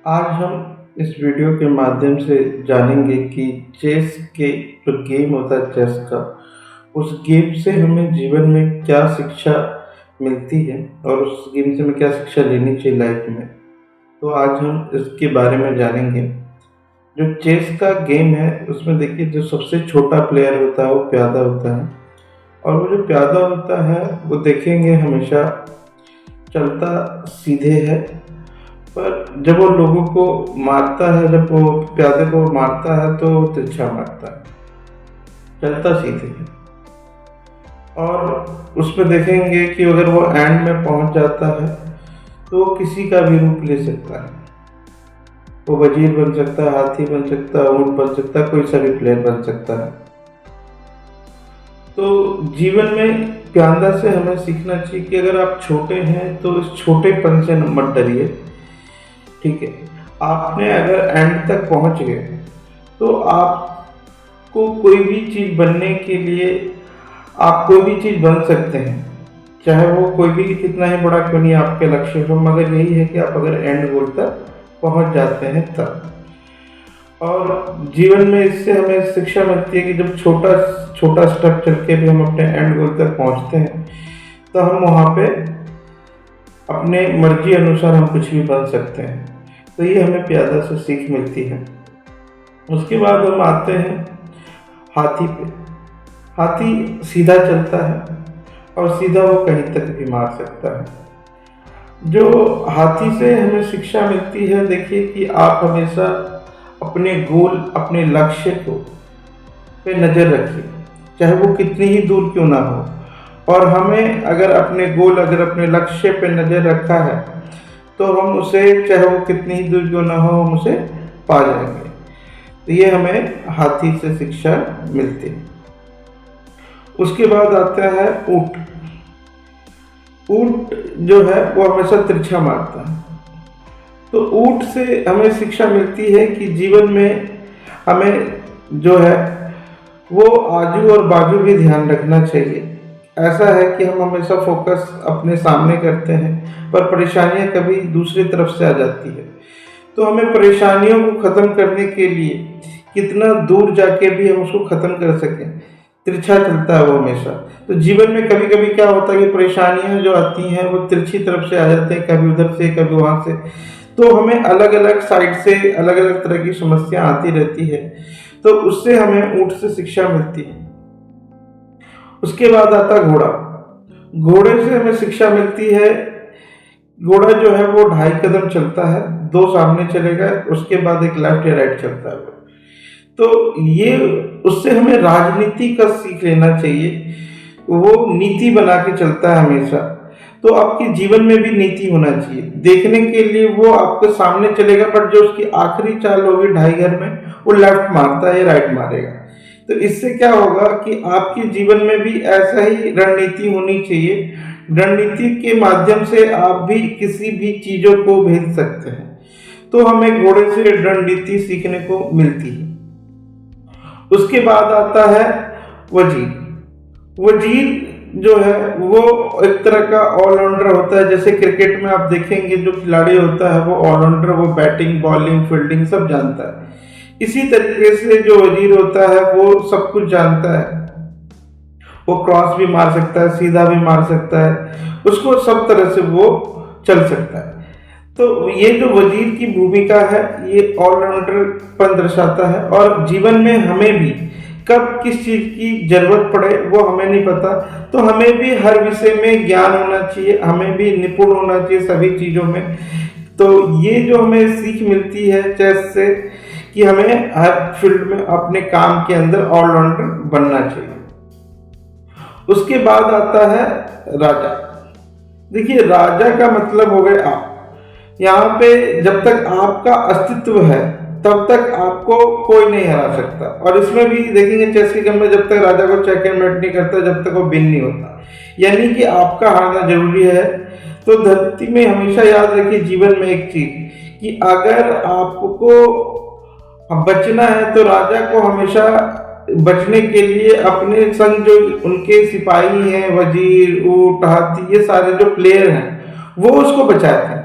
आज हम इस वीडियो के माध्यम से जानेंगे कि चेस के जो गेम होता है चेस का, उस गेम से हमें जीवन में क्या शिक्षा मिलती है और उस गेम से हमें क्या शिक्षा लेनी चाहिए लाइफ में। तो आज हम इसके बारे में जानेंगे। जो चेस का गेम है उसमें देखिए जो सबसे छोटा प्लेयर होता है वो प्यादा होता है, और वो जो प्यादा होता है वो देखेंगे हमेशा चलता सीधे है, पर जब वो लोगों को मारता है, जब वो प्यादे को मारता है तो वो तिरछा मारता है, चलता सीधे है। और उसमें देखेंगे कि अगर वो एंड में पहुंच जाता है तो वो किसी का भी रूप ले सकता है। वो वजीर बन सकता है, हाथी बन सकता है, ऊंट बन सकता है, कोई सा भी प्लेयर बन सकता है। तो जीवन में प्यादा से हमें सीखना चाहिए कि अगर आप छोटे हैं तो इस छोटेपन से मत डरिए। ठीक है, आपने अगर एंड तक पहुंच गए तो आपको कोई भी चीज़ बनने के लिए आप कोई भी चीज़ बन सकते हैं, चाहे वो कोई भी कितना ही बड़ा क्यों नहीं आपके लक्ष्य हो, मगर यही है कि आप अगर एंड गोल तक पहुंच जाते हैं तब। और जीवन में इससे हमें शिक्षा मिलती है कि जब छोटा छोटा स्टेप चल के भी हम अपने एंड गोल तक पहुंचते हैं तो हम वहाँ पे अपने मर्जी अनुसार हम कुछ भी बन सकते हैं। तो ये हमें प्यादा से सीख मिलती है। उसके बाद हम आते हैं हाथी पे। हाथी सीधा चलता है और सीधा वो कहीं तक भी मार सकता है। जो हाथी से हमें शिक्षा मिलती है, देखिए कि आप हमेशा अपने गोल, अपने लक्ष्य को पे नज़र रखिए, चाहे वो कितनी ही दूर क्यों ना हो। और हमें अगर अपने गोल, अगर अपने लक्ष्य पे नज़र रखा है तो हम उसे, चाहे वो कितनी ही दूर क्यों ना हो, हम उसे पा जाएंगे। तो ये हमें हाथी से शिक्षा मिलती है। उसके बाद आता है ऊंट। ऊंट जो है वो हमेशा तिरछा मारता है। तो ऊंट से हमें शिक्षा मिलती है कि जीवन में हमें जो है वो आजू और बाजू भी ध्यान रखना चाहिए। ऐसा है कि हम हमेशा फोकस अपने सामने करते हैं पर परेशानियां कभी दूसरी तरफ से आ जाती है। तो हमें परेशानियों को ख़त्म करने के लिए कितना दूर जाके भी हम उसको ख़त्म कर सकें, तिरछा चलता है वो हमेशा। तो जीवन में कभी कभी क्या होता है कि परेशानियां जो आती हैं वो तिरछी तरफ से आ जाते हैं, कभी उधर से कभी वहाँ से। तो हमें अलग अलग साइड से अलग अलग तरह की समस्या आती रहती है। तो उससे हमें ऊंट से शिक्षा मिलती है। उसके बाद आता घोड़ा। घोड़े से हमें शिक्षा मिलती है, घोड़ा जो है वो 2.5 कदम चलता है, 2 सामने चलेगा, उसके बाद एक लेफ्ट या राइट चलता है। तो ये उससे हमें राजनीति का सीख लेना चाहिए। वो नीति बना के चलता है हमेशा। तो आपके जीवन में भी नीति होना चाहिए। देखने के लिए वो आपके सामने चलेगा, बट जो उसकी आखिरी चाल होगी 2.5 में, वो लेफ्ट मारता है या राइट मारेगा। तो इससे क्या होगा कि आपके जीवन में भी ऐसा ही रणनीति होनी चाहिए। रणनीति के माध्यम से आप भी किसी भी चीजों को भेज सकते हैं। तो हमें घोड़े से रणनीति सीखने को मिलती है। उसके बाद आता है वजीर। वजीर जो है वो एक तरह का ऑलराउंडर होता है। जैसे क्रिकेट में आप देखेंगे जो खिलाड़ी होता है वो ऑलराउंडर, वो बैटिंग, बॉलिंग, फील्डिंग सब जानता है। इसी तरीके से जो वजीर होता है वो सब कुछ जानता है। वो क्रॉस भी मार सकता है, सीधा भी मार सकता है, उसको सब तरह से वो चल सकता है। तो ये जो वजीर की भूमिका है ये ऑलराउंडर पन दर्शाता है। और जीवन में हमें भी कब किस चीज़ की जरूरत पड़े वो हमें नहीं पता। तो हमें भी हर विषय में ज्ञान होना चाहिए, हमें भी निपुण होना चाहिए सभी चीज़ों में। तो ये जो हमें सीख मिलती है चेस से कि हमें हर फील्ड में अपने काम के अंदर ऑलराउंडर बनना चाहिए। उसके बाद आता है राजा। देखिए राजा का मतलब हो गए आप। यहाँ पे जब तक आपका अस्तित्व है तब तक आपको कोई नहीं हरा सकता। और इसमें भी देखेंगे चेस के गेम में जब तक राजा को चेकमेट नहीं करता, जब तक वो विन नहीं होता, यानी कि आपका हारना जरूरी है। तो धरती में हमेशा याद रखिए जीवन में एक चीज कि अगर आपको बचना है तो राजा को हमेशा बचने के लिए अपने संग जो उनके सिपाही हैं, वजीर, ऊंट, हाथी, ये सारे जो प्लेयर हैं वो उसको बचाते हैं।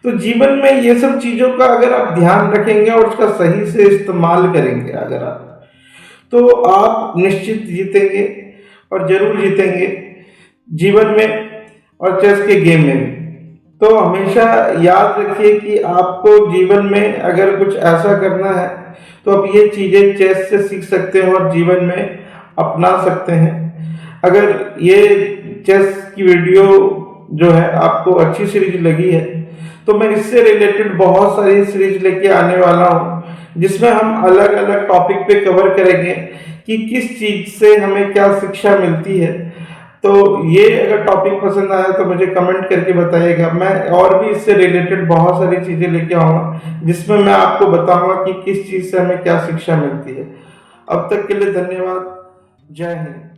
तो जीवन में ये सब चीज़ों का अगर आप ध्यान रखेंगे और उसका सही से इस्तेमाल करेंगे अगर आप, तो आप निश्चित जीतेंगे और जरूर जीतेंगे जीवन में और चेस के गेम में भी। तो हमेशा याद रखिए कि आपको जीवन में अगर कुछ ऐसा करना है तो आप ये चीज़ें चेस से सीख सकते हैं और जीवन में अपना सकते हैं। अगर ये चेस की वीडियो जो है आपको अच्छी सीरीज लगी है तो मैं इससे रिलेटेड बहुत सारी सीरीज लेके आने वाला हूँ जिसमें हम अलग अलग टॉपिक पे कवर करेंगे कि किस चीज़ से हमें क्या शिक्षा मिलती है। तो ये अगर टॉपिक पसंद आया तो मुझे कमेंट करके बताइएगा, मैं और भी इससे रिलेटेड बहुत सारी चीज़ें लेके आऊँगा जिसमें मैं आपको बताऊंगा कि किस चीज़ से हमें क्या शिक्षा मिलती है। अब तक के लिए धन्यवाद। जय हिंद।